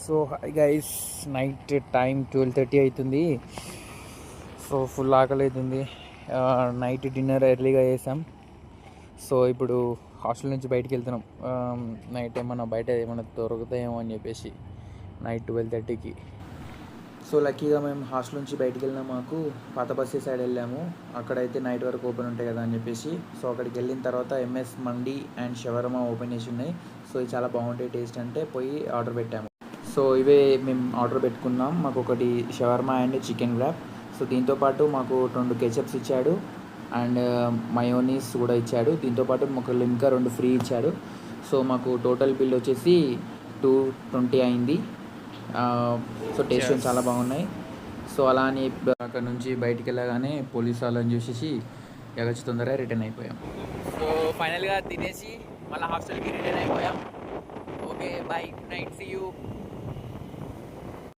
So hi guys, night time 12:30 అవుతుంది. So full ఆకలి అవుతుంది. నైట్ డిన్నర్ ఎర్లీగా చేసాం. సో ఇప్పుడు హాస్టల్ నుంచి బయటికి వెళ్తున్నాం. నైట్ ఏమన్నా బయట ఏమన్నా దొరుకుతాయేమో అని చెప్పేసి నైట్ 12:30కి. సో లక్కీగా మేము హాస్టల్ నుంచి బయటికి వెళ్ళినా మాకు పాత బస్సీ సైడ్ వెళ్ళాము. అక్కడైతే నైట్ వరకు ఓపెన్ ఉంటాయి కదా అని చెప్పేసి సో అక్కడికి వెళ్ళిన తర్వాత MS mandi and shawarma open చేసి ఉన్నాయి. సో ఇది చాలా బాగుంటాయి టేస్ట్ అంటే పోయి ఆర్డర్ పెట్టాము. సో ఇవే మేము ఆర్డర్ పెట్టుకున్నాం. మాకు ఒకటి shawarma and chicken wrap. So దీంతోపాటు మాకు 2 కెచప్స్ ఇచ్చాడు అండ్ మయోనీస్ కూడా ఇచ్చాడు. దీంతోపాటు మాకు లిమ్కా 2 ఫ్రీ ఇచ్చాడు. సో మాకు టోటల్ బిల్ వచ్చేసి 220 అయింది. సో టేస్ట్ చాలా బాగున్నాయి. సో అలా అని అక్కడ నుంచి బయటికి వెళ్ళగానే పోలీస్ వాళ్ళని చూసేసి ఎగచ్చి తొందరగా రిటర్న్ అయిపోయాం. సో ఫైనల్గా తినేసి మళ్ళీ హాస్టల్కి రిటర్న్ అయిపోయాం. Okay, bye, night, see you.